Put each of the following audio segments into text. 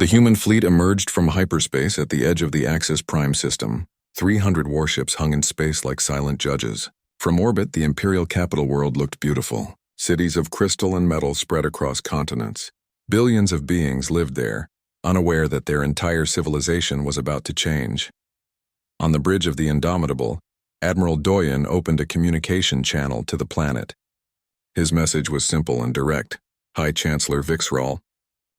The human fleet emerged from hyperspace at the edge of the Axis Prime system. 300 warships hung in space like silent judges. From orbit, the Imperial capital world looked beautiful. Cities of crystal and metal spread across continents. Billions of beings lived there, unaware that their entire civilization was about to change. On the bridge of the Indomitable, Admiral Doyen opened a communication channel to the planet. His message was simple and direct. High Chancellor Vixral,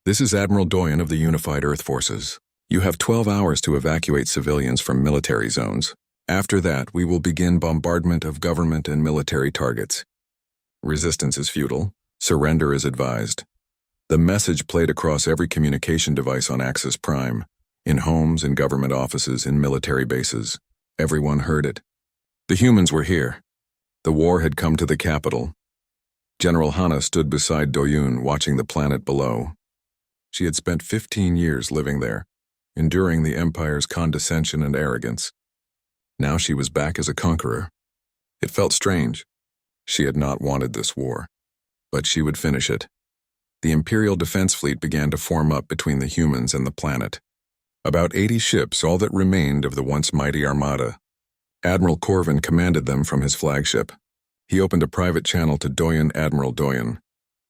this is Admiral Doyen of the Unified Earth Forces. You have 12 hours to evacuate civilians from military zones. After that, we will begin bombardment of government and military targets. Resistance is futile. Surrender is advised. The message played across every communication device on Axis Prime, in homes, in government offices, in military bases. Everyone heard it. The humans were here. The war had come to the capital. General Hana stood beside Doyun, watching the planet below. She had spent 15 years living there, enduring the Empire's condescension and arrogance. Now she was back as a conqueror. It felt strange. She had not wanted this war, but she would finish it. The Imperial Defense Fleet began to form up between the humans and the planet. About 80 ships, all that remained of the once mighty armada. Admiral Corvin commanded them from his flagship. He opened a private channel to Doyen. Admiral Doyen,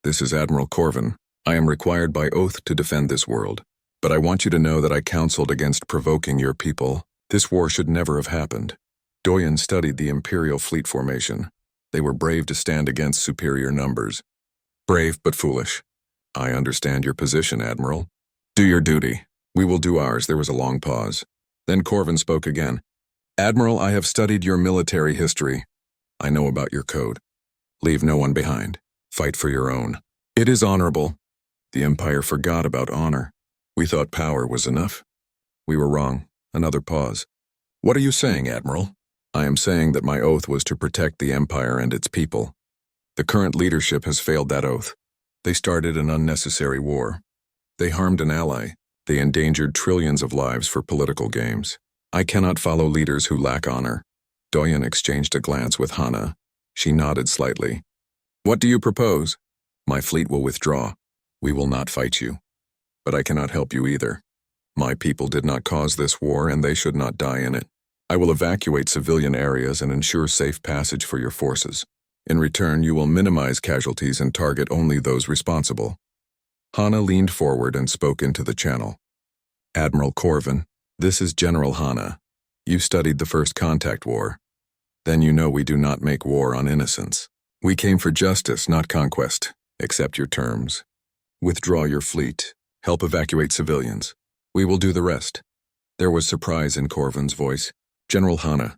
this is Admiral Corvin. I am required by oath to defend this world, but I want you to know that I counseled against provoking your people. This war should never have happened. Doyen studied the Imperial fleet formation. They were brave to stand against superior numbers. Brave but foolish. I understand your position, Admiral. Do your duty. We will do ours. There was a long pause. Then Corvin spoke again. Admiral, I have studied your military history. I know about your code. Leave no one behind. Fight for your own. It is honorable. The Empire forgot about honor. We thought power was enough. We were wrong. Another pause. What are you saying, Admiral? I am saying that my oath was to protect the Empire and its people. The current leadership has failed that oath. They started an unnecessary war. They harmed an ally. They endangered trillions of lives for political games. I cannot follow leaders who lack honor. Doyen exchanged a glance with Hana. She nodded slightly. What do you propose? My fleet will withdraw. We will not fight you. But I cannot help you either. My people did not cause this war and they should not die in it. I will evacuate civilian areas and ensure safe passage for your forces. In return, you will minimize casualties and target only those responsible. Hana leaned forward and spoke into the channel. Admiral Corvin, this is General Hana. You studied the First Contact War. Then you know we do not make war on innocents. We came for justice, not conquest. Accept your terms. Withdraw your fleet. Help evacuate civilians. We will do the rest. There was surprise in Corvin's voice. General Hana,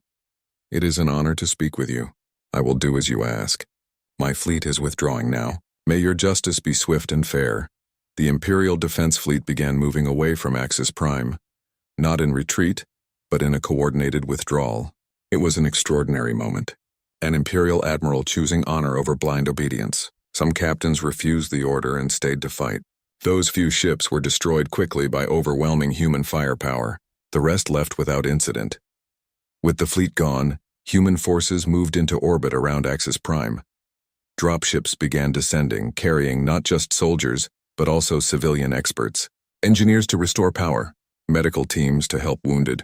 it is an honor to speak with you. I will do as you ask. My fleet is withdrawing now. May your justice be swift and fair. The Imperial Defense Fleet began moving away from Axis Prime. Not in retreat, but in a coordinated withdrawal. It was an extraordinary moment. An Imperial Admiral choosing honor over blind obedience. Some captains refused the order and stayed to fight. Those few ships were destroyed quickly by overwhelming human firepower. The rest left without incident. With the fleet gone, human forces moved into orbit around Axis Prime. Dropships began descending, carrying not just soldiers, but also civilian experts. Engineers to restore power, medical teams to help wounded,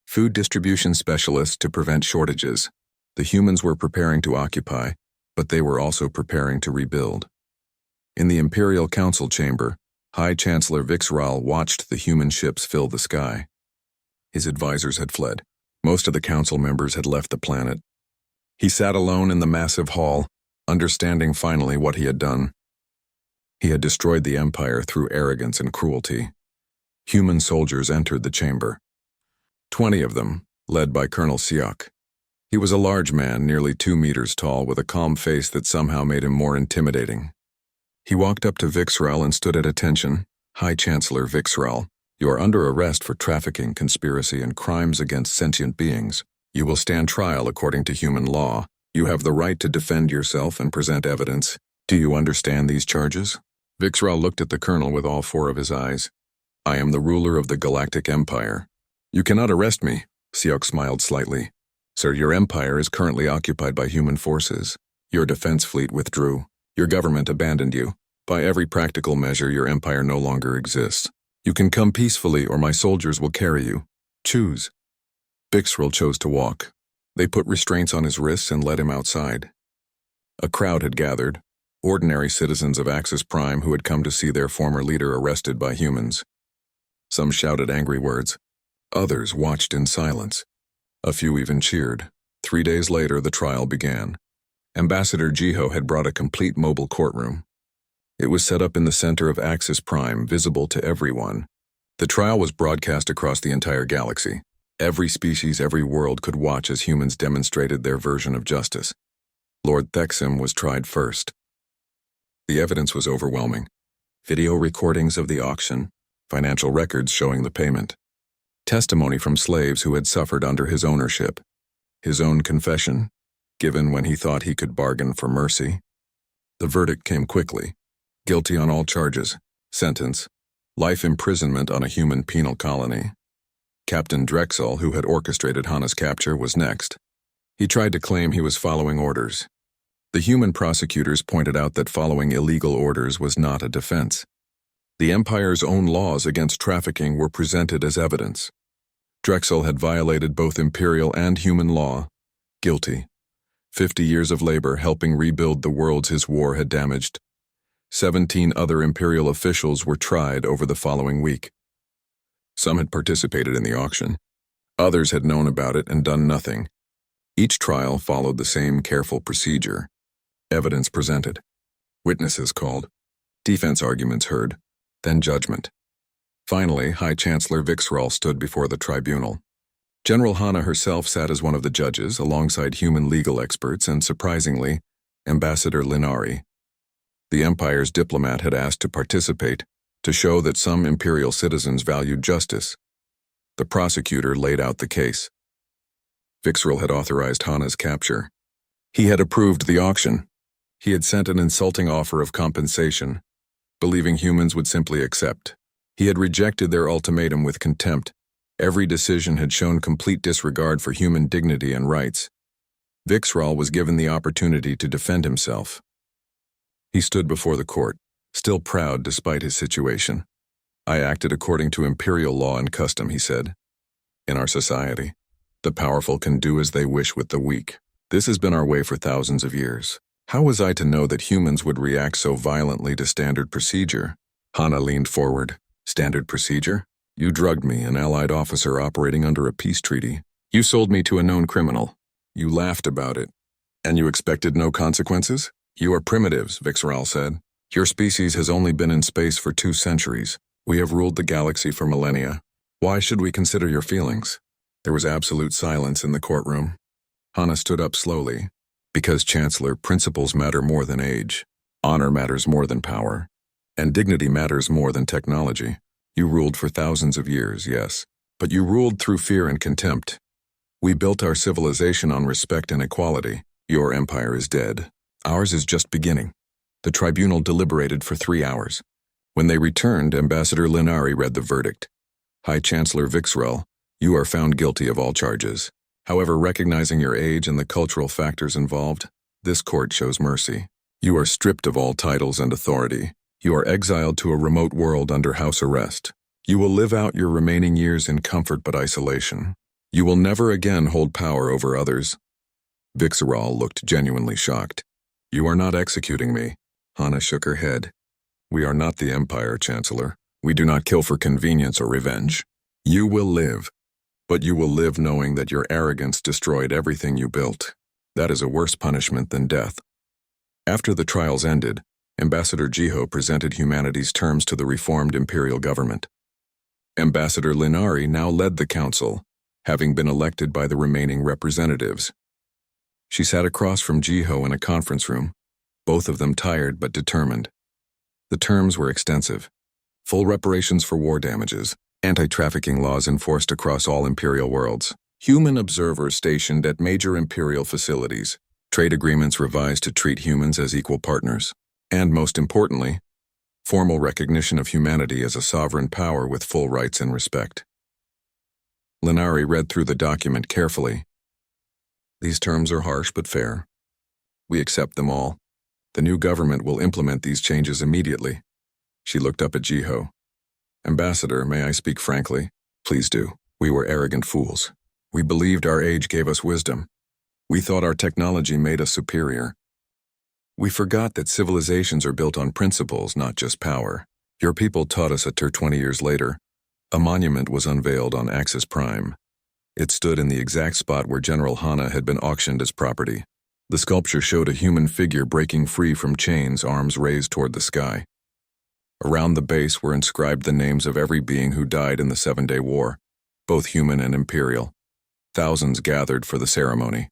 food distribution specialists to prevent shortages. The humans were preparing to occupy, but they were also preparing to rebuild. In the Imperial Council chamber, High Chancellor Vixral watched the human ships fill the sky. His advisors had fled. Most of the council members had left the planet. He sat alone in the massive hall, understanding finally what he had done. He had destroyed the Empire through arrogance and cruelty. Human soldiers entered the chamber. 20 of them, led by Colonel Siak. He was a large man, nearly 2 meters tall, with a calm face that somehow made him more intimidating. He walked up to Vixral and stood at attention. High Chancellor Vixral, you are under arrest for trafficking, conspiracy, and crimes against sentient beings. You will stand trial according to human law. You have the right to defend yourself and present evidence. Do you understand these charges? Vixral looked at the colonel with all 4 of his eyes. I am the ruler of the Galactic Empire. You cannot arrest me. Siak smiled slightly. Sir, your empire is currently occupied by human forces. Your defense fleet withdrew. Your government abandoned you. By every practical measure, your empire no longer exists. You can come peacefully or my soldiers will carry you. Choose. Bixrel chose to walk. They put restraints on his wrists and led him outside. A crowd had gathered, ordinary citizens of Axis Prime who had come to see their former leader arrested by humans. Some shouted angry words. Others watched in silence. A few even cheered. 3 days later, the trial began. Ambassador Jiho had brought a complete mobile courtroom. It was set up in the center of Axis Prime, visible to everyone. The trial was broadcast across the entire galaxy. Every species, every world could watch as humans demonstrated their version of justice. Lord Thexim was tried first. The evidence was overwhelming. Video recordings of the auction, financial records showing the payment, testimony from slaves who had suffered under his ownership, his own confession, given when he thought he could bargain for mercy. The verdict came quickly. Guilty on all charges. Sentence: life imprisonment on a human penal colony. Captain Drexel, who had orchestrated Hana's capture, was next. He tried to claim he was following orders. The human prosecutors pointed out that following illegal orders was not a defense. The Empire's own laws against trafficking were presented as evidence. Drexel had violated both imperial and human law. Guilty. 50 years of labor helping rebuild the worlds his war had damaged. 17 other imperial officials were tried over the following week. Some had participated in the auction. Others had known about it and done nothing. Each trial followed the same careful procedure. Evidence presented. Witnesses called. Defense arguments heard. Then judgment. Finally, High Chancellor Vixral stood before the tribunal. General Hana herself sat as one of the judges, alongside human legal experts and, surprisingly, Ambassador Linari. The Empire's diplomat had asked to participate, to show that some imperial citizens valued justice. The prosecutor laid out the case. Vixral had authorized Hana's capture. He had approved the auction. He had sent an insulting offer of compensation, believing humans would simply accept. He had rejected their ultimatum with contempt. Every decision had shown complete disregard for human dignity and rights. Vixral was given the opportunity to defend himself. He stood before the court, still proud despite his situation. I acted according to imperial law and custom, he said. In our society, the powerful can do as they wish with the weak. This has been our way for thousands of years. How was I to know that humans would react so violently to standard procedure? Hana leaned forward. Standard procedure? You drugged me, an allied officer operating under a peace treaty. You sold me to a known criminal. You laughed about it. And you expected no consequences? You are primitives, Vixral said. Your species has only been in space for 2 centuries. We have ruled the galaxy for millennia. Why should we consider your feelings? There was absolute silence in the courtroom. Hana stood up slowly. Because, Chancellor, principles matter more than age. Honor matters more than power. And dignity matters more than technology. You ruled for thousands of years, yes. But you ruled through fear and contempt. We built our civilization on respect and equality. Your empire is dead. Ours is just beginning. The tribunal deliberated for 3 hours. When they returned, Ambassador Linari read the verdict. High Chancellor Vixrel, you are found guilty of all charges. However, recognizing your age and the cultural factors involved, this court shows mercy. You are stripped of all titles and authority. You are exiled to a remote world under house arrest. You will live out your remaining years in comfort but isolation. You will never again hold power over others. Vixral looked genuinely shocked. You are not executing me. Hana shook her head. We are not the Empire, Chancellor. We do not kill for convenience or revenge. You will live. But you will live knowing that your arrogance destroyed everything you built. That is a worse punishment than death. After the trials ended, Ambassador Jiho presented humanity's terms to the reformed imperial government. Ambassador Linari now led the council, having been elected by the remaining representatives. She sat across from Jiho in a conference room, both of them tired but determined. The terms were extensive. Full reparations for war damages, anti-trafficking laws enforced across all imperial worlds, human observers stationed at major imperial facilities, trade agreements revised to treat humans as equal partners, and most importantly, formal recognition of humanity as a sovereign power with full rights and respect. Linari read through the document carefully. These terms are harsh but fair. We accept them all. The new government will implement these changes immediately. She looked up at Jiho. Ambassador, may I speak frankly? Please do. We were arrogant fools. We believed our age gave us wisdom. We thought our technology made us superior. We forgot that civilizations are built on principles, not just power. Your people taught us it 20 years later. A monument was unveiled on Axis Prime. It stood in the exact spot where General Hana had been auctioned as property. The sculpture showed a human figure breaking free from chains, arms raised toward the sky. Around the base were inscribed the names of every being who died in the 7-Day War, both human and imperial. Thousands gathered for the ceremony.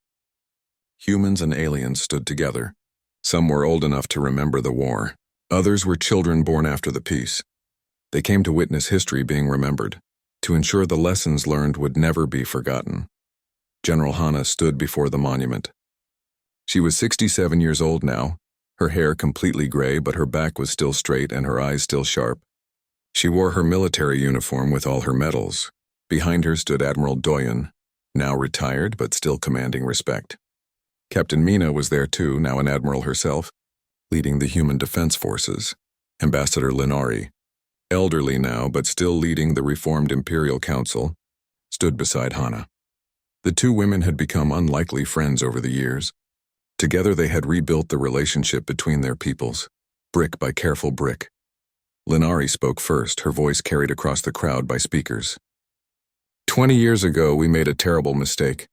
Humans and aliens stood together. Some were old enough to remember the war. Others were children born after the peace. They came to witness history being remembered, to ensure the lessons learned would never be forgotten. General Hana stood before the monument. She was 67 years old now, her hair completely gray, but her back was still straight and her eyes still sharp. She wore her military uniform with all her medals. Behind her stood Admiral Doyen, now retired but still commanding respect. Captain Mina was there too, now an admiral herself, leading the human defense forces. Ambassador Linari, elderly now but still leading the reformed Imperial Council, stood beside Hana. The two women had become unlikely friends over the years. Together they had rebuilt the relationship between their peoples, brick by careful brick. Linari spoke first, her voice carried across the crowd by speakers. 20 years ago, we made a terrible mistake.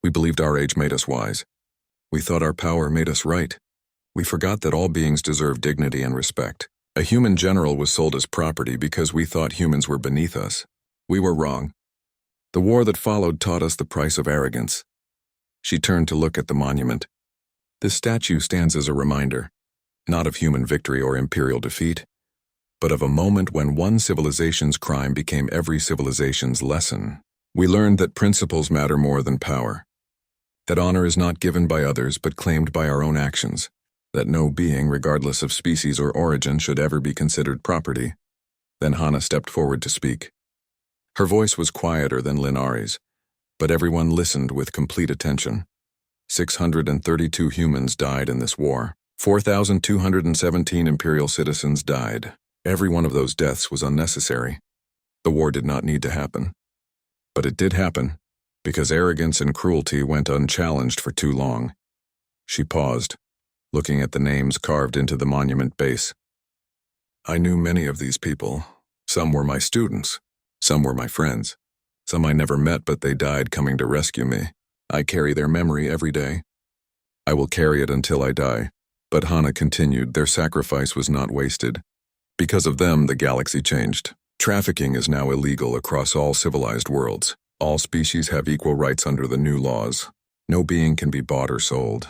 We believed our age made us wise. We thought our power made us right. We forgot that all beings deserve dignity and respect. A human general was sold as property because we thought humans were beneath us. We were wrong. The war that followed taught us the price of arrogance. She turned to look at the monument. This statue stands as a reminder, not of human victory or imperial defeat, but of a moment when one civilization's crime became every civilization's lesson. We learned that principles matter more than power, that honor is not given by others but claimed by our own actions, that no being, regardless of species or origin, should ever be considered property. Then Hana stepped forward to speak. Her voice was quieter than Linari's, but everyone listened with complete attention. 632 humans died in this war. 4,217 imperial citizens died. Every one of those deaths was unnecessary. The war did not need to happen. But it did happen, because arrogance and cruelty went unchallenged for too long. She paused, looking at the names carved into the monument base. I knew many of these people. Some were my students. Some were my friends. Some I never met, but they died coming to rescue me. I carry their memory every day. I will carry it until I die. But Hana continued, their sacrifice was not wasted. Because of them, the galaxy changed. Trafficking is now illegal across all civilized worlds. All species have equal rights under the new laws. No being can be bought or sold.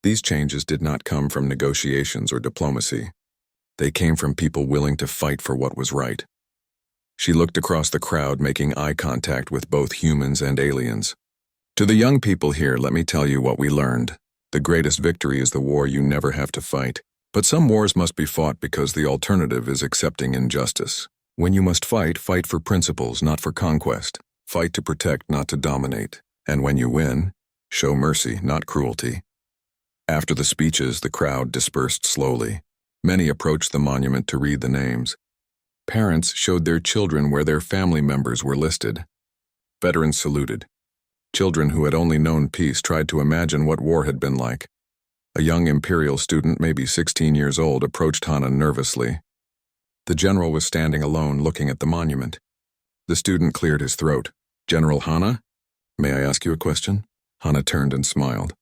These changes did not come from negotiations or diplomacy. They came from people willing to fight for what was right. She looked across the crowd, making eye contact with both humans and aliens. To the young people here, let me tell you what we learned. The greatest victory is the war you never have to fight. But some wars must be fought because the alternative is accepting injustice. When you must fight, fight for principles, not for conquest. Fight to protect, not to dominate. And when you win, show mercy, not cruelty. After the speeches, the crowd dispersed slowly. Many approached the monument to read the names. Parents showed their children where their family members were listed. Veterans saluted. Children who had only known peace tried to imagine what war had been like. A young imperial student, maybe 16 years old, approached Hana nervously. The general was standing alone, looking at the monument. The student cleared his throat. General Hana? May I ask you a question? Hana turned and smiled.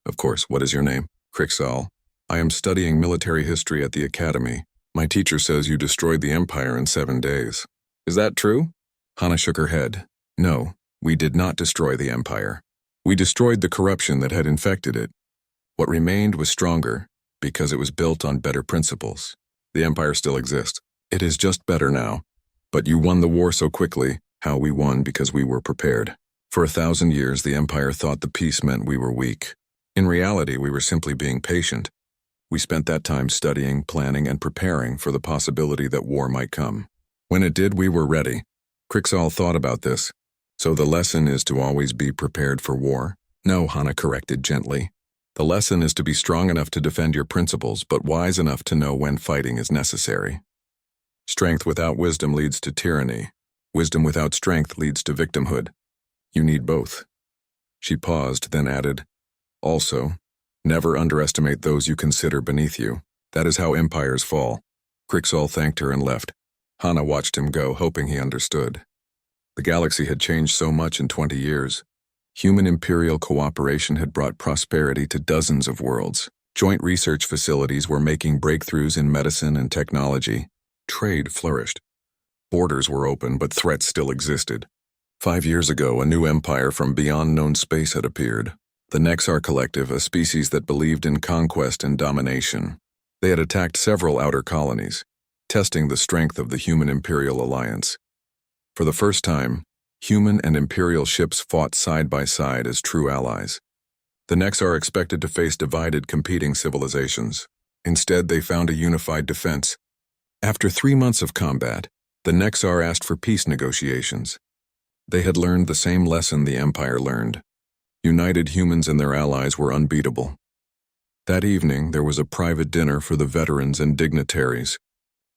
Of course, what is your name? Krixal. I am studying military history at the academy. My teacher says you destroyed the empire in 7 days. Is that true? Hana shook her head. No, we did not destroy the empire. We destroyed the corruption that had infected it. What remained was stronger, because it was built on better principles. The empire still exists. It is just better now. But you won the war so quickly. How we won because we were prepared. For 1,000 years, the empire thought the peace meant we were weak. In reality, we were simply being patient. We spent that time studying, planning, and preparing for the possibility that war might come. When it did, we were ready. Krixal thought about this. So the lesson is to always be prepared for war? No, Hana corrected gently. The lesson is to be strong enough to defend your principles, but wise enough to know when fighting is necessary. Strength without wisdom leads to tyranny. Wisdom without strength leads to victimhood. You need both. She paused, then added, also, never underestimate those you consider beneath you. That is how empires fall. Crixall thanked her and left. Hana watched him go, hoping he understood. The galaxy had changed so much in 20 years. Human imperial cooperation had brought prosperity to dozens of worlds. Joint research facilities were making breakthroughs in medicine and technology. Trade flourished. Borders were open, but threats still existed. 5 years ago, a new empire from beyond known space had appeared. The Nexar Collective, a species that believed in conquest and domination. They had attacked several outer colonies, testing the strength of the human imperial alliance. For the first time, human and imperial ships fought side by side as true allies. The Nexar expected to face divided, competing civilizations. Instead, they found a unified defense. After 3 months of combat, the Nexar asked for peace negotiations. They had learned the same lesson the Empire learned. United humans and their allies were unbeatable. That evening, there was a private dinner for the veterans and dignitaries.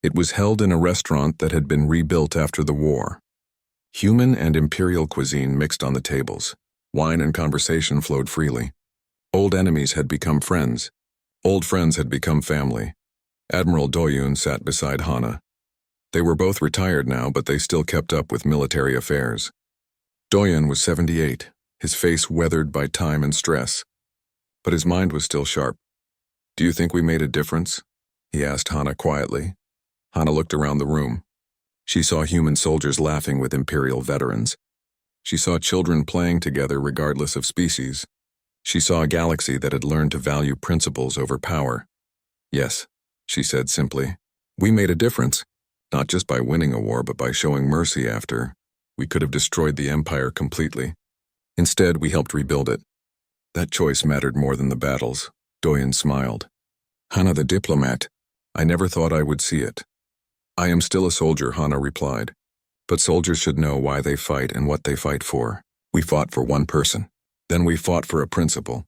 It was held in a restaurant that had been rebuilt after the war. Human and imperial cuisine mixed on the tables. Wine and conversation flowed freely. Old enemies had become friends. Old friends had become family. Admiral Doyun sat beside Hana. They were both retired now, but they still kept up with military affairs. Doyun was 78, his face weathered by time and stress. But his mind was still sharp. "Do you think we made a difference?" he asked Hana quietly. Hana looked around the room. She saw human soldiers laughing with imperial veterans. She saw children playing together regardless of species. She saw a galaxy that had learned to value principles over power. "Yes," she said simply. "We made a difference, not just by winning a war, but by showing mercy after. We could have destroyed the Empire completely. Instead, we helped rebuild it. That choice mattered more than the battles." Doyen smiled. "Hana the diplomat, I never thought I would see it." "I am still a soldier," Hana replied. "But soldiers should know why they fight and what they fight for. We fought for one person. Then we fought for a principle.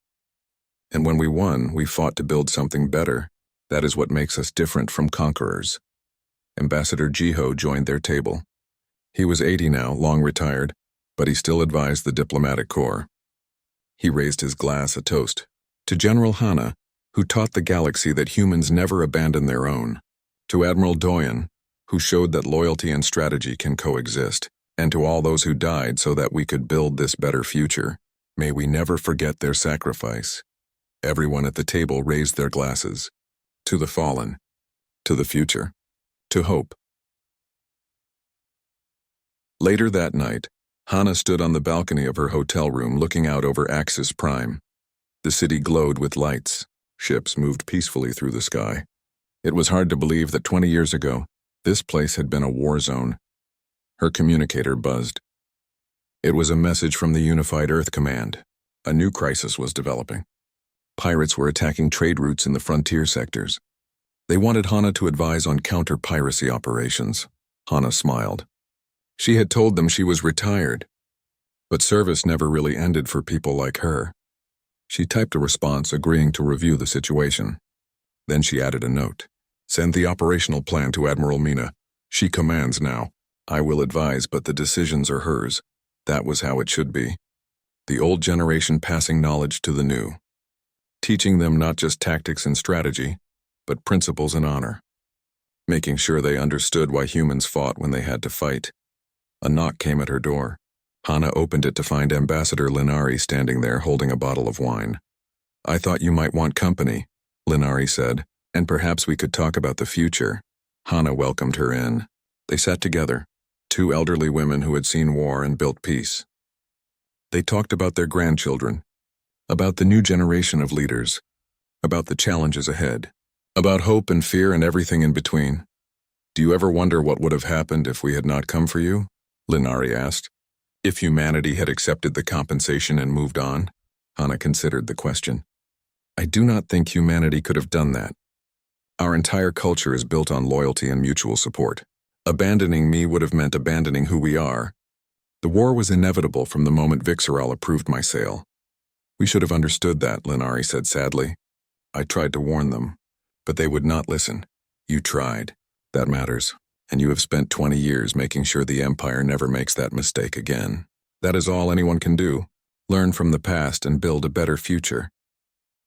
And when we won, we fought to build something better. That is what makes us different from conquerors." Ambassador Jiho joined their table. He was 80 now, long retired, but he still advised the diplomatic corps. He raised his glass, a toast, to General Hana, who taught the galaxy that humans never abandon their own, to Admiral Doyen, who showed that loyalty and strategy can coexist, and to all those who died so that we could build this better future. May we never forget their sacrifice. Everyone at the table raised their glasses. To the fallen, to the future, to hope. Later that night, Hana stood on the balcony of her hotel room looking out over Axis Prime. The city glowed with lights. Ships moved peacefully through the sky. It was hard to believe that 20 years ago, this place had been a war zone. Her communicator buzzed. It was a message from the Unified Earth Command. A new crisis was developing. Pirates were attacking trade routes in the frontier sectors. They wanted Hana to advise on counter-piracy operations. Hana smiled. She had told them she was retired. But service never really ended for people like her. She typed a response agreeing to review the situation. Then she added a note. "Send the operational plan to Admiral Mina. She commands now. I will advise, but the decisions are hers." That was how it should be. The old generation passing knowledge to the new. Teaching them not just tactics and strategy, but principles and honor. Making sure they understood why humans fought when they had to fight. A knock came at her door. Hana opened it to find Ambassador Linari standing there holding a bottle of wine. "I thought you might want company," Linari said, "and perhaps we could talk about the future." Hana welcomed her in. They sat together, two elderly women who had seen war and built peace. They talked about their grandchildren, about the new generation of leaders, about the challenges ahead, about hope and fear and everything in between. "Do you ever wonder what would have happened if we had not come for you?" Linari asked. "If humanity had accepted the compensation and moved on?" Hana considered the question. "I do not think humanity could have done that. Our entire culture is built on loyalty and mutual support. Abandoning me would have meant abandoning who we are. The war was inevitable from the moment Vixaral approved my sale. We should have understood that," Linari said sadly. "I tried to warn them, but they would not listen." "You tried. That matters." and you have spent 20 years making sure the Empire never makes that mistake again. That is all anyone can do. Learn from the past and build a better future.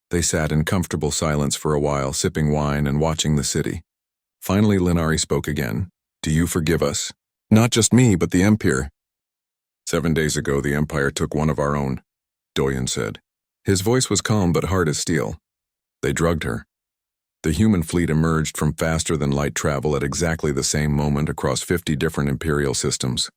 They sat in comfortable silence for a while, sipping wine and watching the city. Finally, Linari spoke again. Do you forgive us? Not just me, but the Empire. 7 days ago, the Empire took one of our own, Doyen said. His voice was calm but hard as steel. They drugged her. The human fleet emerged from faster-than-light travel at exactly the same moment across 50 different Imperial systems.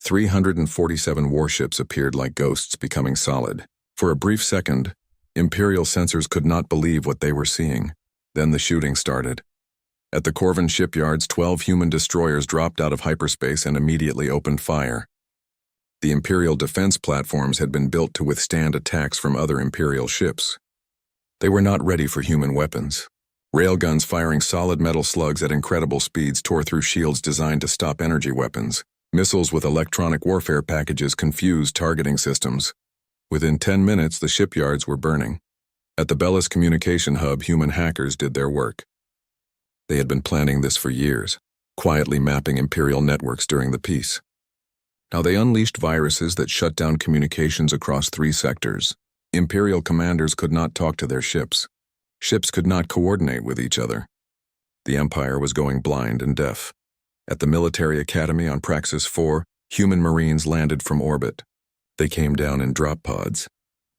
347 warships appeared like ghosts, becoming solid. For a brief second, Imperial sensors could not believe what they were seeing. Then the shooting started. At the Corvin shipyards, 12 human destroyers dropped out of hyperspace and immediately opened fire. The Imperial defense platforms had been built to withstand attacks from other Imperial ships. They were not ready for human weapons. Railguns firing solid metal slugs at incredible speeds tore through shields designed to stop energy weapons. Missiles with electronic warfare packages confused targeting systems. Within 10 minutes, the shipyards were burning. At the Bellis communication hub, human hackers did their work. They had been planning this for years, quietly mapping Imperial networks during the peace. Now they unleashed viruses that shut down communications across 3 sectors. Imperial commanders could not talk to their ships. Ships could not coordinate with each other. The Empire was going blind and deaf. At the military academy on Praxis 4, human marines landed from orbit. They came down in drop pods,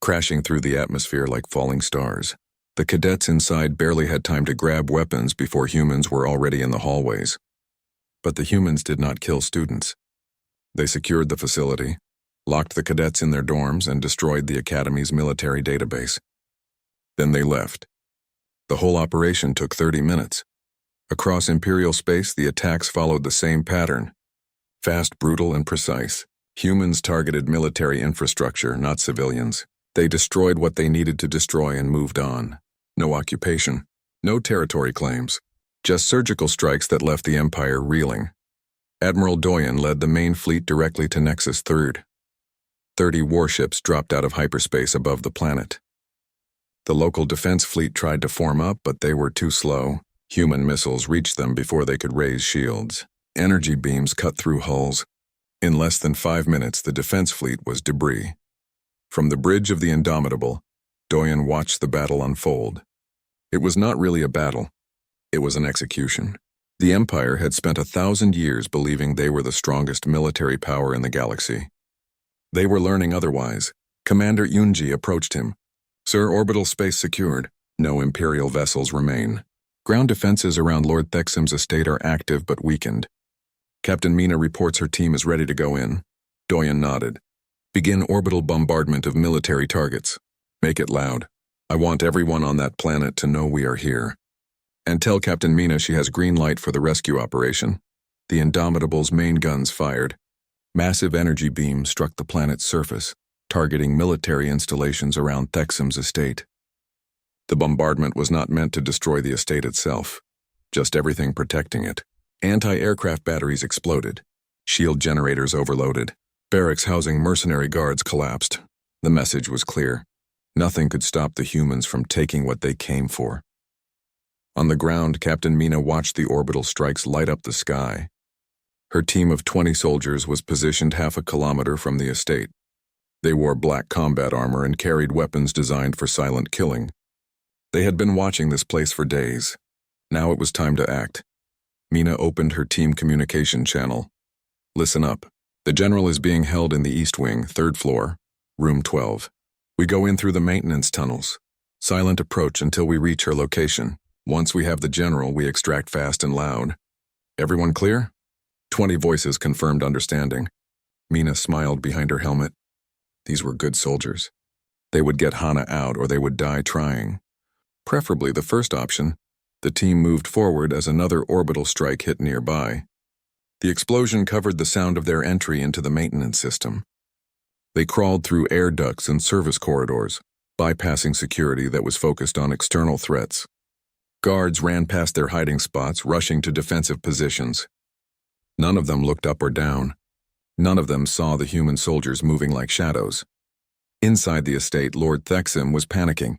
crashing through the atmosphere like falling stars. The cadets inside barely had time to grab weapons before humans were already in the hallways. But the humans did not kill students. They secured the facility, locked the cadets in their dorms, and destroyed the academy's military database. Then they left. The whole operation took 30 minutes. Across Imperial space, the attacks followed the same pattern. Fast, brutal, and precise. Humans targeted military infrastructure, not civilians. They destroyed what they needed to destroy and moved on. No occupation, no territory claims, just surgical strikes that left the Empire reeling. Admiral Doyen led the main fleet directly to Nexus 3rd. 30 warships dropped out of hyperspace above the planet. The local defense fleet tried to form up, but they were too slow. Human missiles reached them before they could raise shields. Energy beams cut through hulls. In less than 5 minutes, the defense fleet was debris. From the bridge of the Indomitable, Doyen watched the battle unfold. It was not really a battle. It was an execution. The Empire had spent 1,000 years believing they were the strongest military power in the galaxy. They were learning otherwise. Commander Yunji approached him. Sir, orbital space secured. No Imperial vessels remain. Ground defenses around Lord Thexim's estate are active but weakened. Captain Mina reports her team is ready to go in. Doyen nodded. Begin orbital bombardment of military targets. Make it loud. I want everyone on that planet to know we are here. And tell Captain Mina she has green light for the rescue operation. The Indomitable's main guns fired. Massive energy beams struck the planet's surface, targeting military installations around Thexim's estate. The bombardment was not meant to destroy the estate itself, just everything protecting it. Anti-aircraft batteries exploded. Shield generators overloaded. Barracks housing mercenary guards collapsed. The message was clear. Nothing could stop the humans from taking what they came for. On the ground, Captain Mina watched the orbital strikes light up the sky. Her team of 20 soldiers was positioned half a kilometer from the estate. They wore black combat armor and carried weapons designed for silent killing. They had been watching this place for days. Now it was time to act. Mina opened her team communication channel. Listen up. The general is being held in the East Wing, 3rd floor, room 12. We go in through the maintenance tunnels. Silent approach until we reach her location. Once we have the general, we extract fast and loud. Everyone clear? 20 voices confirmed understanding. Mina smiled behind her helmet. These were good soldiers. They would get Hana out or they would die trying. Preferably the first option. The team moved forward as another orbital strike hit nearby. The explosion covered the sound of their entry into the maintenance system. They crawled through air ducts and service corridors, bypassing security that was focused on external threats. Guards ran past their hiding spots, rushing to defensive positions. None of them looked up or down. None of them saw the human soldiers moving like shadows. Inside the estate, Lord Thexim was panicking.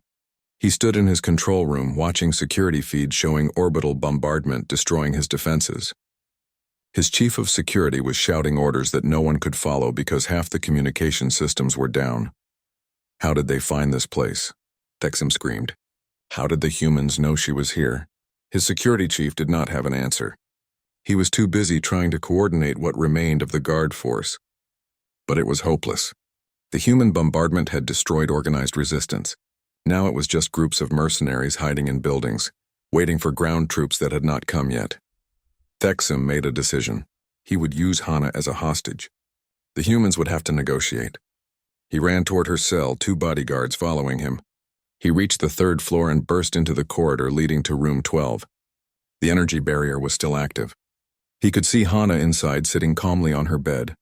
He stood in his control room, watching security feeds showing orbital bombardment destroying his defenses. His chief of security was shouting orders that no one could follow because half the communication systems were down. How did they find this place? Thexim screamed. How did the humans know she was here? His security chief did not have an answer. He was too busy trying to coordinate what remained of the guard force. But it was hopeless. The human bombardment had destroyed organized resistance. Now it was just groups of mercenaries hiding in buildings, waiting for ground troops that had not come yet. Thexim made a decision. He would use Hana as a hostage. The humans would have to negotiate. He ran toward her cell, 2 bodyguards following him. He reached the 3rd floor and burst into the corridor leading to room 12. The energy barrier was still active. He could see Hana inside sitting calmly on her bed.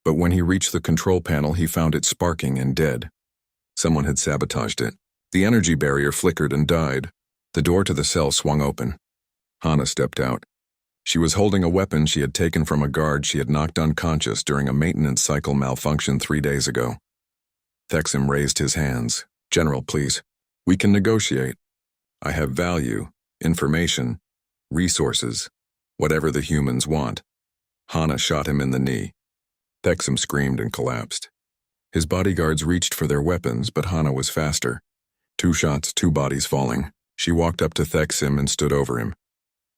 But when he reached the control panel, he found it sparking and dead. Someone had sabotaged it. The energy barrier flickered and died. The door to the cell swung open. Hana stepped out. She was holding a weapon she had taken from a guard she had knocked unconscious during a maintenance cycle malfunction 3 days ago. Thexim raised his hands. General, please. We can negotiate. I have value, information, resources, whatever the humans want. Hana shot him in the knee. Thexim screamed and collapsed. His bodyguards reached for their weapons, but Hana was faster. 2 shots, 2 bodies falling. She walked up to Thexim and stood over him.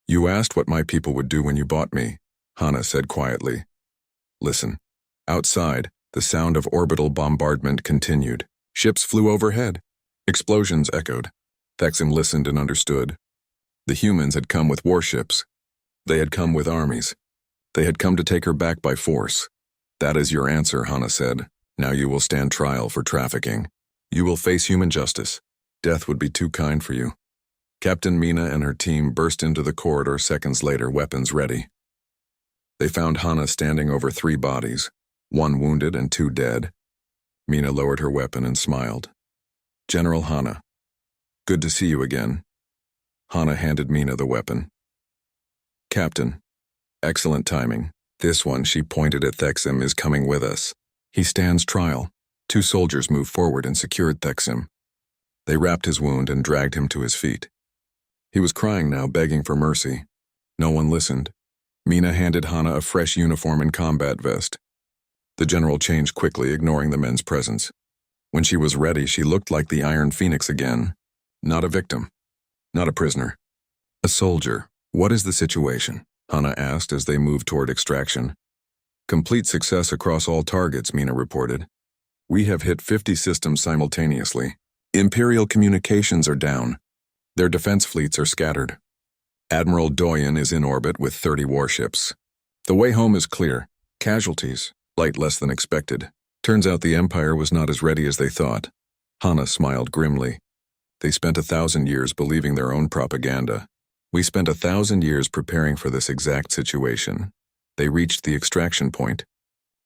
You asked what my people would do when you bought me, Hana said quietly. Listen. Outside, the sound of orbital bombardment continued. Ships flew overhead. Explosions echoed. Thexim listened and understood. The humans had come with warships. They had come with armies. They had come to take her back by force. That is your answer, Hana said. Now you will stand trial for trafficking. You will face human justice. Death would be too kind for you. Captain Mina and her team burst into the corridor seconds later, weapons ready. They found Hana standing over 3 bodies, 1 wounded and 2 dead. Mina lowered her weapon and smiled. General Hana. Good to see you again. Hana handed Mina the weapon. Captain. Excellent timing. This one, she pointed at Thexim, is coming with us. He stands trial. 2 soldiers moved forward and secured Thexim. They wrapped his wound and dragged him to his feet. He was crying now, begging for mercy. No one listened. Mina handed Hana a fresh uniform and combat vest. The general changed quickly, ignoring the men's presence. When she was ready, she looked like the Iron Phoenix again. Not a victim. Not a prisoner. A soldier. What is the situation? Hana asked as they moved toward extraction. Complete success across all targets, Mina reported. We have hit 50 systems simultaneously. Imperial communications are down. Their defense fleets are scattered. Admiral Doyen is in orbit with 30 warships. The way home is clear. Casualties, light less than expected. Turns out the Empire was not as ready as they thought. Hana smiled grimly. They spent 1,000 years believing their own propaganda. We spent 1,000 years preparing for this exact situation. They reached the extraction point.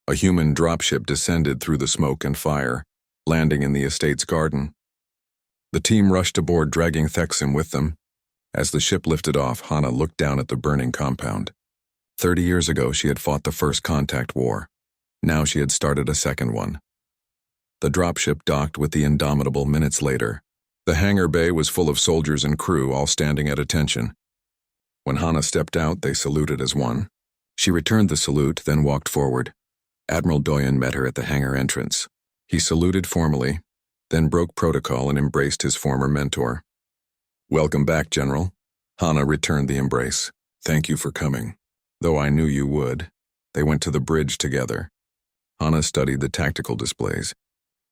A human dropship descended through the smoke and fire, landing in the estate's garden. The team rushed aboard, dragging Thexim with them. As the ship lifted off, Hana looked down at the burning compound. 30 years ago, she had fought the first contact war. Now she had started a second one. The dropship docked with the Indomitable minutes later. The hangar bay was full of soldiers and crew, all standing at attention. When Hana stepped out, they saluted as one. She returned the salute, then walked forward. Admiral Doyen met her at the hangar entrance. He saluted formally, then broke protocol and embraced his former mentor. Welcome back, General. Hana returned the embrace. Thank you for coming. Though I knew you would. They went to the bridge together. Hana studied the tactical displays.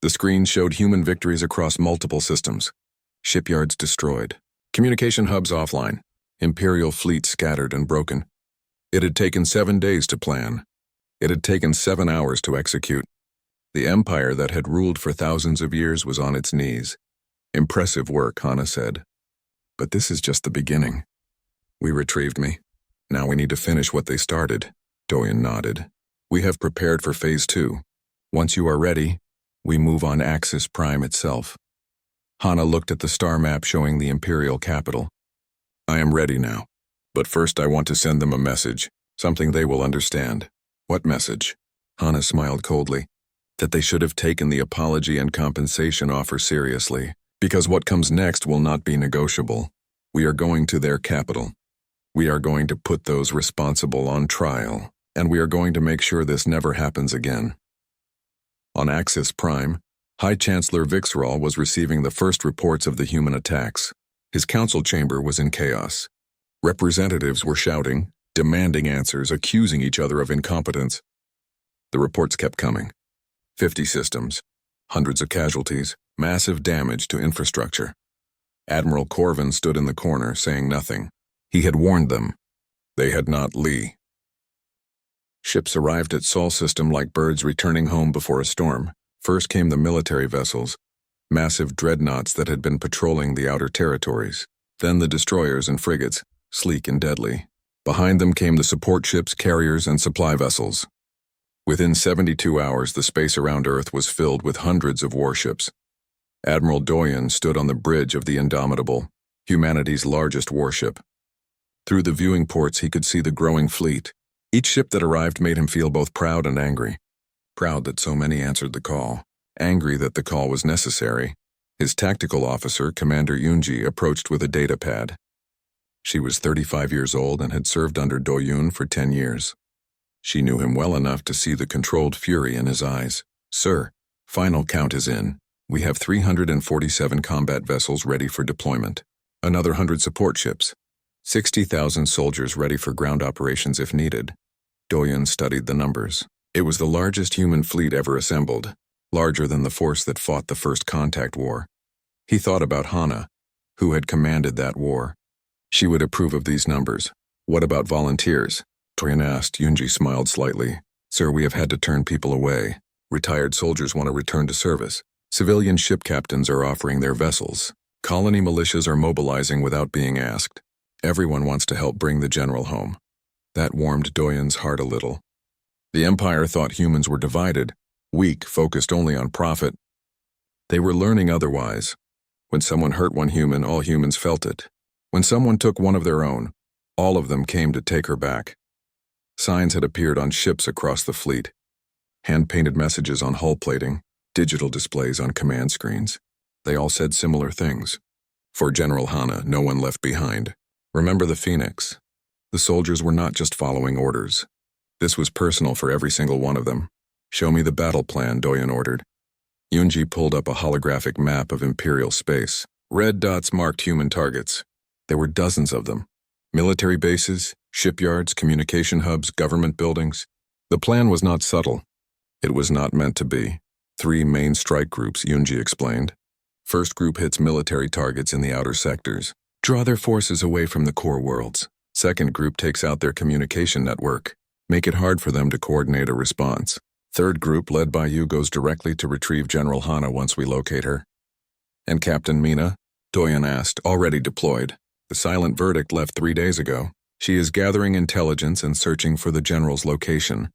The screen showed human victories across multiple systems. Shipyards destroyed. Communication hubs offline. Imperial fleet scattered and broken. It had taken 7 days to plan. It had taken 7 hours to execute. The empire that had ruled for thousands of years was on its knees. Impressive work, Hana said. But this is just the beginning. We retrieved me. Now we need to finish what they started. Doyen nodded. We have prepared for Phase 2. Once you are ready, we move on Axis Prime itself. Hana looked at the star map showing the Imperial capital. I am ready now. But first I want to send them a message, something they will understand. What message? Hana smiled coldly. That they should have taken the apology and compensation offer seriously, because what comes next will not be negotiable. We are going to their capital. We are going to put those responsible on trial, and we are going to make sure this never happens again. On Axis Prime, High Chancellor Vixral was receiving the first reports of the human attacks. His council chamber was in chaos. Representatives were shouting, demanding answers, accusing each other of incompetence. The reports kept coming. 50 systems, hundreds of casualties, massive damage to infrastructure. Admiral Corvin stood in the corner, saying nothing. He had warned them. They had not Lee. Ships arrived at Sol System like birds returning home before a storm. First came the military vessels, massive dreadnoughts that had been patrolling the outer territories. Then the destroyers and frigates, sleek and deadly. Behind them came the support ships, carriers, and supply vessels. Within 72 hours, the space around Earth was filled with hundreds of warships. Admiral Doyen stood on the bridge of the Indomitable, humanity's largest warship. Through the viewing ports, he could see the growing fleet. Each ship that arrived made him feel both proud and angry. Proud that so many answered the call, angry that the call was necessary. His tactical officer, Commander Yunji, approached with a data pad. She was 35 years old and had served under Doyun for 10 years. She knew him well enough to see the controlled fury in his eyes. Sir, final count is in. We have 347 combat vessels ready for deployment. Another 100 support ships. 60,000 soldiers ready for ground operations if needed. Doyen studied the numbers. It was the largest human fleet ever assembled, larger than the force that fought the First Contact War. He thought about Hana, who had commanded that war. She would approve of these numbers. What about volunteers? Doyen asked. Yunji smiled slightly. Sir, we have had to turn people away. Retired soldiers want to return to service. Civilian ship captains are offering their vessels. Colony militias are mobilizing without being asked. Everyone wants to help bring the general home. That warmed Doyen's heart a little. The Empire thought humans were divided, weak, focused only on profit. They were learning otherwise. When someone hurt one human, all humans felt it. When someone took one of their own, all of them came to take her back. Signs had appeared on ships across the fleet. Hand-painted messages on hull plating, digital displays on command screens. They all said similar things. For General Hana, no one left behind. Remember the Phoenix. The soldiers were not just following orders. This was personal for every single one of them. Show me the battle plan, Doyen ordered. Yunji pulled up a holographic map of Imperial space. Red dots marked human targets. There were dozens of them. Military bases, shipyards, communication hubs, government buildings. The plan was not subtle. It was not meant to be. 3 main strike groups, Yunji explained. First group hits military targets in the outer sectors. Draw their forces away from the core worlds. Second group takes out their communication network. Make it hard for them to coordinate a response. Third group, led by you, goes directly to retrieve General Hana once we locate her. And Captain Mina? Doyen asked, already deployed. The silent verdict left 3 days ago. She is gathering intelligence and searching for the general's location.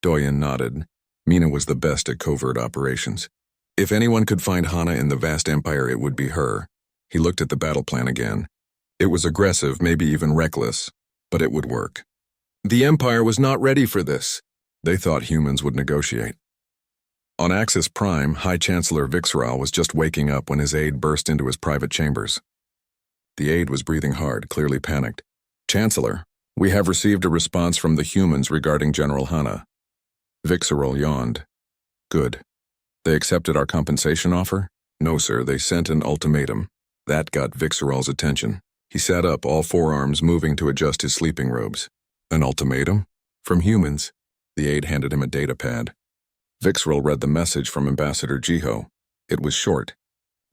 Doyen nodded. Mina was the best at covert operations. If anyone could find Hana in the vast empire, it would be her. He looked at the battle plan again. It was aggressive, maybe even reckless, but it would work. The Empire was not ready for this. They thought humans would negotiate. On Axis Prime, High Chancellor Vixral was just waking up when his aide burst into his private chambers. The aide was breathing hard, clearly panicked. Chancellor, we have received a response from the humans regarding General Hana. Vixral yawned. Good. They accepted our compensation offer? No, sir, they sent an ultimatum. That got Vixral's attention. He sat up, all forearms moving to adjust his sleeping robes. An ultimatum? From humans. The aide handed him a data pad. Vixral read the message from Ambassador Jiho. It was short.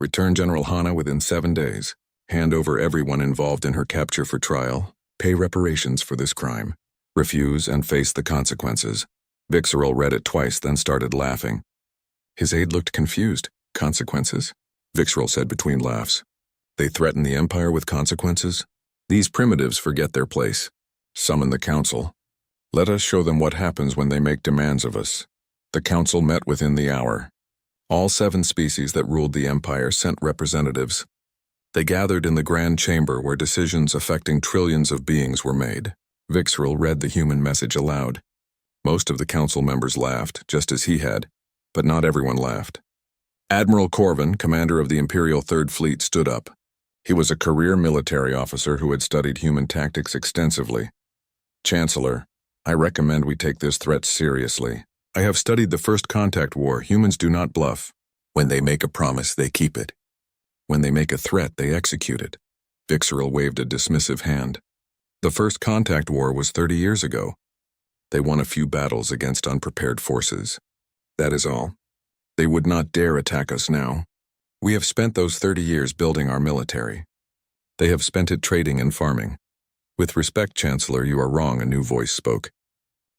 Return General Hana within 7 days. Hand over everyone involved in her capture for trial. Pay reparations for this crime. Refuse and face the consequences. Vixral read it twice, then started laughing. His aide looked confused. Consequences? Vixral said between laughs. They threaten the Empire with consequences? These primitives forget their place. Summon the Council. Let us show them what happens when they make demands of us. The Council met within the hour. All 7 species that ruled the Empire sent representatives. They gathered in the Grand Chamber where decisions affecting trillions of beings were made. Vixral read the human message aloud. Most of the Council members laughed, just as he had, but not everyone laughed. Admiral Corvin, commander of the Imperial Third Fleet, stood up. He was a career military officer who had studied human tactics extensively. Chancellor, I recommend we take this threat seriously. I have studied the First Contact War. Humans do not bluff. When they make a promise, they keep it. When they make a threat, they execute it. Betrayal waved a dismissive hand. The First Contact War was 30 years ago. They won a few battles against unprepared forces. That is all. They would not dare attack us now. We have spent those 30 years building our military. They have spent it trading and farming. With respect, Chancellor, you are wrong, a new voice spoke.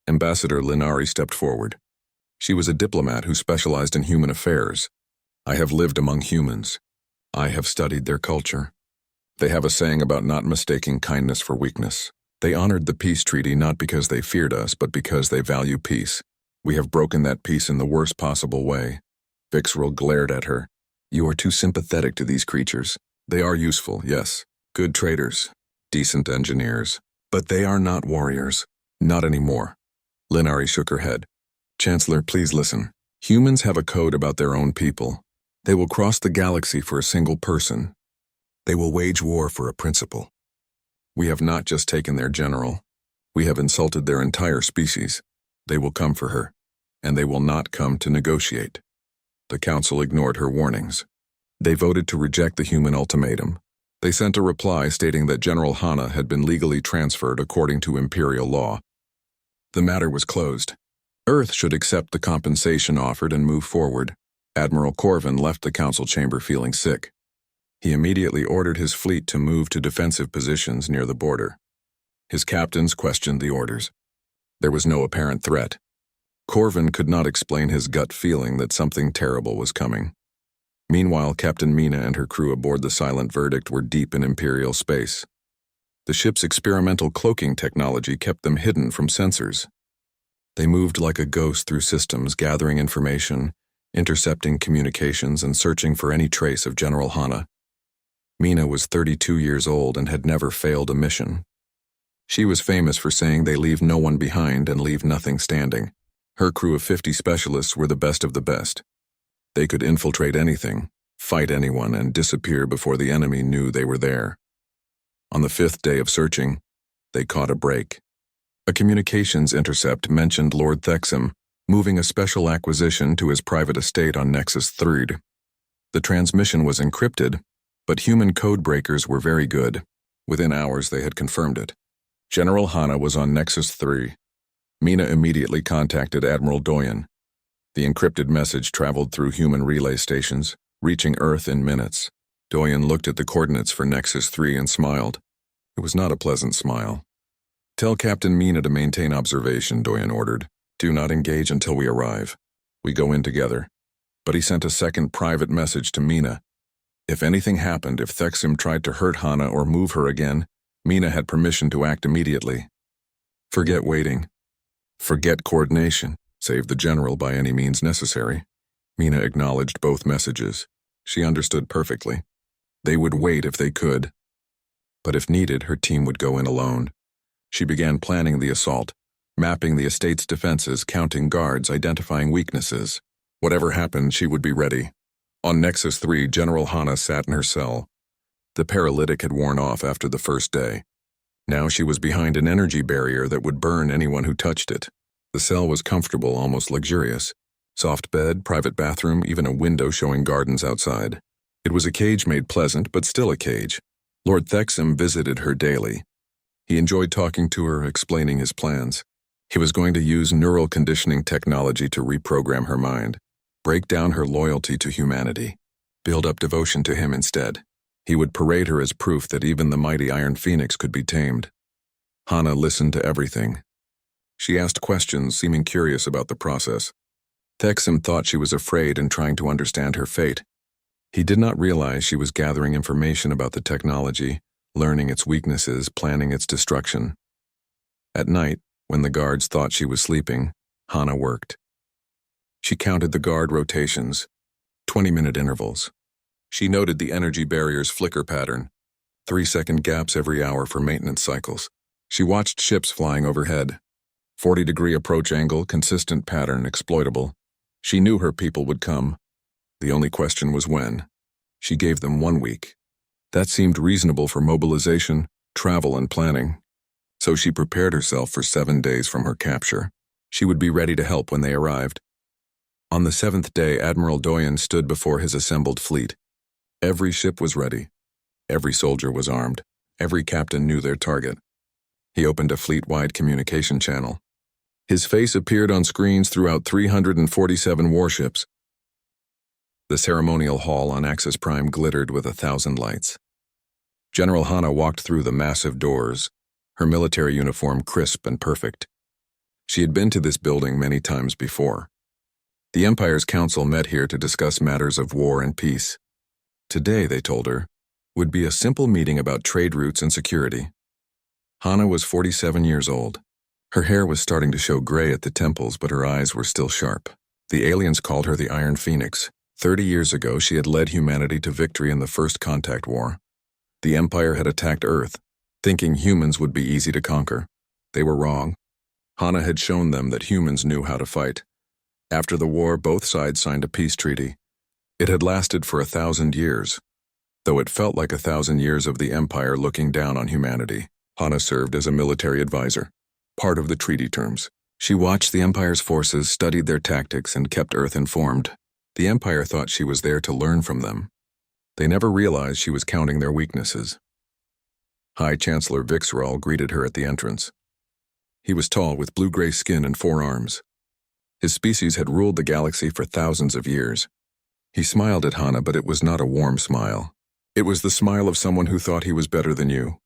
Ambassador Linari stepped forward. She was a diplomat who specialized in human affairs. I have lived among humans. I have studied their culture. They have a saying about not mistaking kindness for weakness. They honored the peace treaty not because they feared us, but because they value peace. We have broken that peace in the worst possible way. Betrayal glared at her. You are too sympathetic to these creatures. They are useful, yes. Good traders. Decent engineers. But they are not warriors. Not anymore. Linari shook her head. Chancellor, please listen. Humans have a code about their own people. They will cross the galaxy for a single person. They will wage war for a principle. We have not just taken their general. We have insulted their entire species. They will come for her, and they will not come to negotiate. The Council ignored her warnings. They voted to reject the human ultimatum. They sent a reply stating that General Hana had been legally transferred according to imperial law. The matter was closed. Earth should accept the compensation offered and move forward. Admiral Corvin left the council chamber feeling sick. He immediately ordered his fleet to move to defensive positions near the border. His captains questioned the orders. There was no apparent threat. Corvin could not explain his gut feeling that something terrible was coming. Meanwhile, Captain Mina and her crew aboard the Silent Verdict were deep in Imperial space. The ship's experimental cloaking technology kept them hidden from sensors. They moved like a ghost through systems, gathering information, intercepting communications, and searching for any trace of General Hana. Mina was 32 years old and had never failed a mission. She was famous for saying they leave no one behind and leave nothing standing. Her crew of 50 specialists were the best of the best. They could infiltrate anything, fight anyone, and disappear before the enemy knew they were there. On the 5th day of searching, they caught a break. A communications intercept mentioned Lord Thexam moving a special acquisition to his private estate on Nexus 3. The transmission was encrypted, but human code breakers were very good. Within hours they had confirmed it. General Hana was on Nexus 3. Mina immediately contacted Admiral Doyen. The encrypted message traveled through human relay stations, reaching Earth in minutes. Doyen looked at the coordinates for Nexus 3 and smiled. It was not a pleasant smile. Tell Captain Mina to maintain observation, Doyen ordered. Do not engage until we arrive. We go in together. But he sent a second private message to Mina. If anything happened, if Thexam tried to hurt Hana or move her again, Mina had permission to act immediately. Forget waiting. Forget coordination. Save the general by any means necessary. Mina acknowledged both messages. She understood perfectly. They would wait if they could. But if needed, her team would go in alone. She began planning the assault, mapping the estate's defenses, counting guards, identifying weaknesses. Whatever happened, she would be ready. On Nexus 3, General Hana sat in her cell. The paralytic had worn off after the first day. Now she was behind an energy barrier that would burn anyone who touched it. The cell was comfortable, almost luxurious. Soft bed, private bathroom, even a window showing gardens outside. It was a cage made pleasant, but still a cage. Lord Thexam visited her daily. He enjoyed talking to her, explaining his plans. He was going to use neural conditioning technology to reprogram her mind, break down her loyalty to humanity, build up devotion to him instead. He would parade her as proof that even the mighty Iron Phoenix could be tamed. Hana listened to everything. She asked questions, seeming curious about the process. Thexam thought she was afraid and trying to understand her fate. He did not realize she was gathering information about the technology, learning its weaknesses, planning its destruction. At night, when the guards thought she was sleeping, Hana worked. She counted the guard rotations, 20-minute intervals. She noted the energy barrier's flicker pattern, 3-second gaps every hour for maintenance cycles. She watched ships flying overhead. 40-degree approach angle, consistent pattern, exploitable. She knew her people would come. The only question was when. She gave them 1 week. That seemed reasonable for mobilization, travel, and planning. So she prepared herself for 7 days from her capture. She would be ready to help when they arrived. On the 7th day, Admiral Doyen stood before his assembled fleet. Every ship was ready. Every soldier was armed. Every captain knew their target. He opened a fleet-wide communication channel. His face appeared on screens throughout 347 warships. The ceremonial hall on Axis Prime glittered with 1,000 lights. General Hana walked through the massive doors, her military uniform crisp and perfect. She had been to this building many times before. The Empire's council met here to discuss matters of war and peace. Today, they told her, would be a simple meeting about trade routes and security. Hana was 47 years old. Her hair was starting to show gray at the temples, but her eyes were still sharp. The aliens called her the Iron Phoenix. 30 years ago, she had led humanity to victory in the First Contact War. The Empire had attacked Earth, thinking humans would be easy to conquer. They were wrong. Hana had shown them that humans knew how to fight. After the war, both sides signed a peace treaty. It had lasted for 1,000 years. Though it felt like 1,000 years of the Empire looking down on humanity, Hana served as a military advisor, part of the treaty terms. She watched the Empire's forces, studied their tactics, and kept Earth informed. The Empire thought she was there to learn from them. They never realized she was counting their weaknesses. High Chancellor Betrayal greeted her at the entrance. He was tall, with blue-gray skin and 4 arms. His species had ruled the galaxy for thousands of years. He smiled at Hana, but it was not a warm smile. It was the smile of someone who thought he was better than you.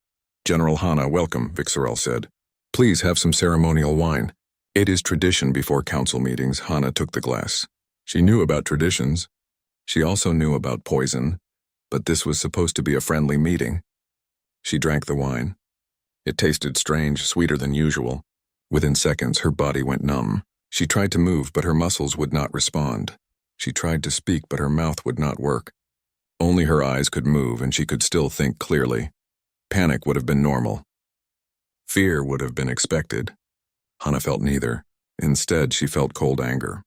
"General Hana, welcome," Betrayal said. "Please have some ceremonial wine." It is tradition before council meetings. Hana took the glass. She knew about traditions. She also knew about poison, but this was supposed to be a friendly meeting. She drank the wine. It tasted strange, sweeter than usual. Within seconds, her body went numb. She tried to move, but her muscles would not respond. She tried to speak, but her mouth would not work. Only her eyes could move, and she could still think clearly. Panic would have been normal. Fear would have been expected. Hana felt neither. Instead, she felt cold anger.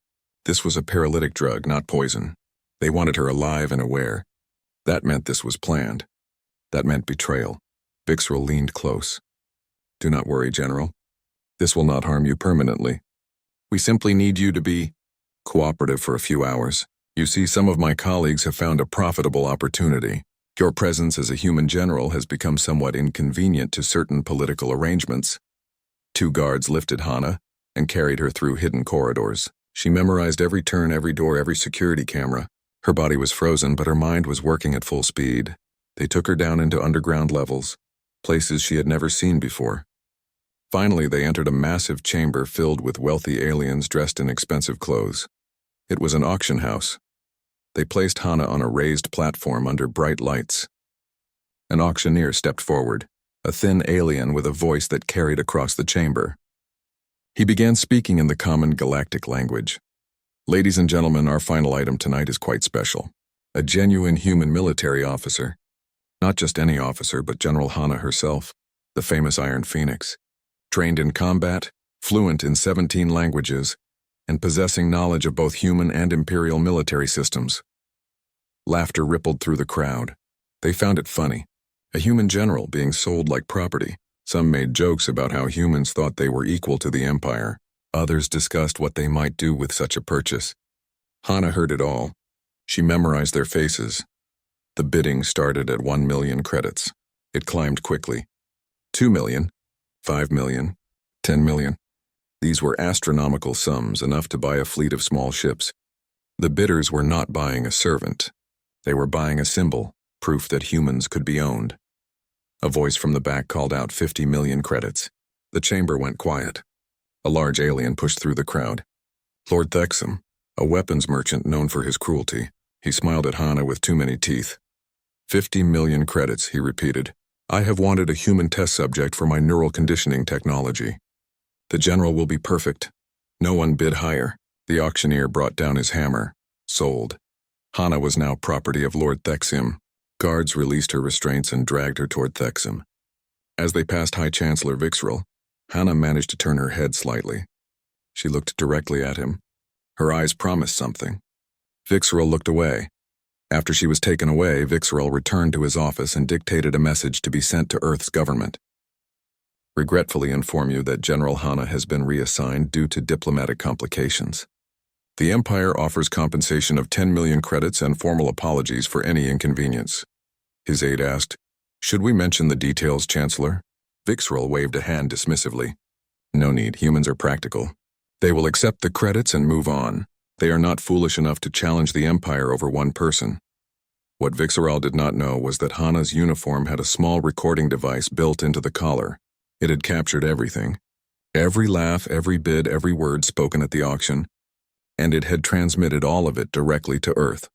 This was a paralytic drug, not poison. They wanted her alive and aware. That meant this was planned. That meant betrayal. Betrayal leaned close. "Do not worry, General. This will not harm you permanently. We simply need you to be cooperative for a few hours. You see, some of my colleagues have found a profitable opportunity. Your presence as a human general has become somewhat inconvenient to certain political arrangements." 2 guards lifted Hana and carried her through hidden corridors. She memorized every turn, every door, every security camera. Her body was frozen, but her mind was working at full speed. They took her down into underground levels, places she had never seen before. Finally, they entered a massive chamber filled with wealthy aliens dressed in expensive clothes. It was an auction house. They placed Hana on a raised platform under bright lights. An auctioneer stepped forward, a thin alien with a voice that carried across the chamber. He began speaking in the common galactic language. "Ladies and gentlemen, our final item tonight is quite special. A genuine human military officer. Not just any officer, but General Hana herself, the famous Iron Phoenix. Trained in combat, fluent in 17 languages, and possessing knowledge of both human and imperial military systems." Laughter rippled through the crowd. They found it funny. A human general being sold like property. Some made jokes about how humans thought they were equal to the Empire. Others discussed what they might do with such a purchase. Hana heard it all. She memorized their faces. The bidding started at 1 million credits. It climbed quickly. 2 million, 5 million, 10 million. These were astronomical sums, enough to buy a fleet of small ships. The bidders were not buying a servant. They were buying a symbol, proof that humans could be owned. A voice from the back called out 50 million credits. The chamber went quiet. A large alien pushed through the crowd. Lord Thexam, a weapons merchant known for his cruelty. He smiled at Hana with too many teeth. 50 million credits, he repeated. "I have wanted a human test subject for my neural conditioning technology. The general will be perfect." No one bid higher. The auctioneer brought down his hammer. Sold. Hana was now property of Lord Thexam. Guards released her restraints and dragged her toward Thexam. As they passed High Chancellor Betrayal, Hana managed to turn her head slightly. She looked directly at him. Her eyes promised something. Betrayal looked away. After she was taken away, Vixerel returned to his office and dictated a message to be sent to Earth's government. Regretfully inform you that General Hana has been reassigned due to diplomatic complications. The Empire offers compensation of 10 million credits and formal apologies for any inconvenience. His aide asked, "Should we mention the details, Chancellor?" Vixerel waved a hand dismissively. "No need, humans are practical. They will accept the credits and move on. They are not foolish enough to challenge the Empire over one person." What Vixerel did not know was that Hana's uniform had a small recording device built into the collar. It had captured everything. Every laugh, every bid, every word spoken at the auction, and it had transmitted all of it directly to Earth.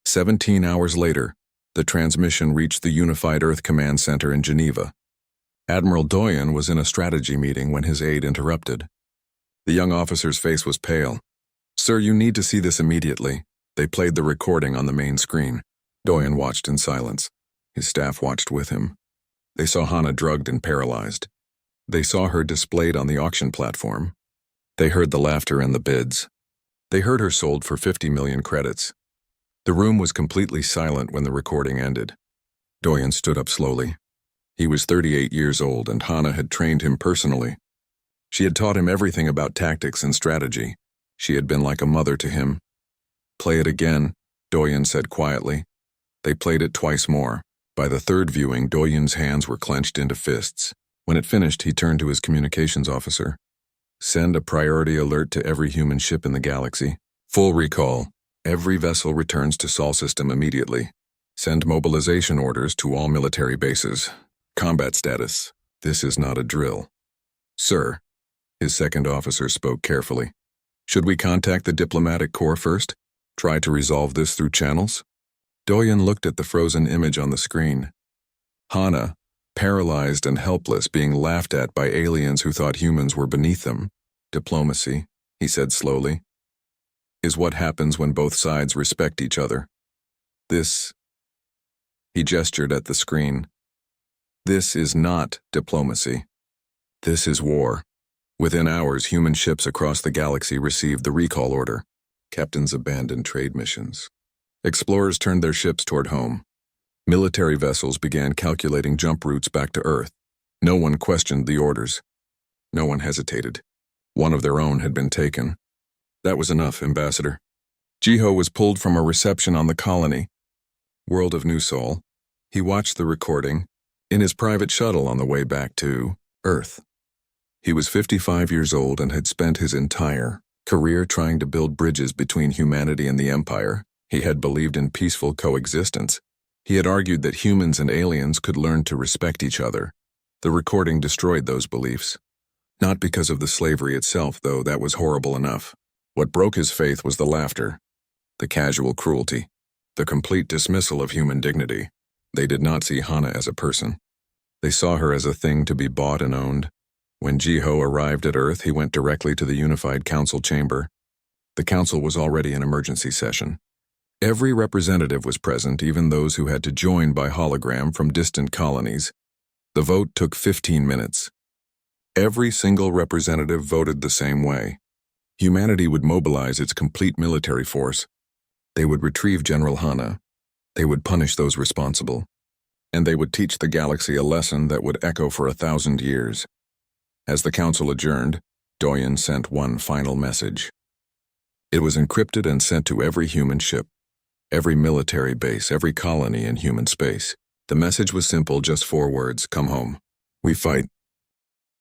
17 hours later, the transmission reached the Unified Earth Command Center in Geneva. Admiral Doyen was in a strategy meeting when his aide interrupted. The young officer's face was pale. "Sir, you need to see this immediately." They played the recording on the main screen. Doyen watched in silence. His staff watched with him. They saw Hana drugged and paralyzed. They saw her displayed on the auction platform. They heard the laughter and the bids. They heard her sold for 50 million credits. The room was completely silent when the recording ended. Doyen stood up slowly. He was 38 years old, and Hana had trained him personally. She had taught him everything about tactics and strategy. She had been like a mother to him. "Play it again," Doyen said quietly. They played it twice more. By the third viewing, Doyen's hands were clenched into fists. When it finished, he turned to his communications officer. "Send a priority alert to every human ship in the galaxy. Full recall. Every vessel returns to Sol system immediately. Send mobilization orders to all military bases. Combat status. This is not a drill." "Sir," his second officer spoke carefully. "Should we contact the diplomatic corps first? Try to resolve this through channels?" Doyen looked at the frozen image on the screen. Hana, paralyzed and helpless, being laughed at by aliens who thought humans were beneath them. "Diplomacy," he said slowly, "is what happens when both sides respect each other. This," he gestured at the screen, "this is not diplomacy. This is war." Within hours, human ships across the galaxy received the recall order. Captains abandoned trade missions. Explorers turned their ships toward home. Military vessels began calculating jump routes back to Earth. No one questioned the orders. No one hesitated. One of their own had been taken. That was enough, Ambassador. Jiho was pulled from a reception on the colony. World of New Sol. He watched the recording in his private shuttle on the way back to Earth. He was 55 years old and had spent his entire career trying to build bridges between humanity and the Empire. He had believed in peaceful coexistence. He had argued that humans and aliens could learn to respect each other. The recording destroyed those beliefs. Not because of the slavery itself, though that was horrible enough. What broke his faith was the laughter, the casual cruelty, the complete dismissal of human dignity. They did not see Hana as a person. They saw her as a thing to be bought and owned. When Jiho arrived at Earth, he went directly to the Unified Council chamber. The council was already in emergency session. Every representative was present, even those who had to join by hologram from distant colonies. The vote took 15 minutes. Every single representative voted the same way. Humanity would mobilize its complete military force. They would retrieve General Hana. They would punish those responsible. And they would teach the galaxy a lesson that would echo for 1,000 years. As the council adjourned, Doyen sent one final message. It was encrypted and sent to every human ship, every military base, every colony in human space. The message was simple, just 4 words: "Come home. We fight.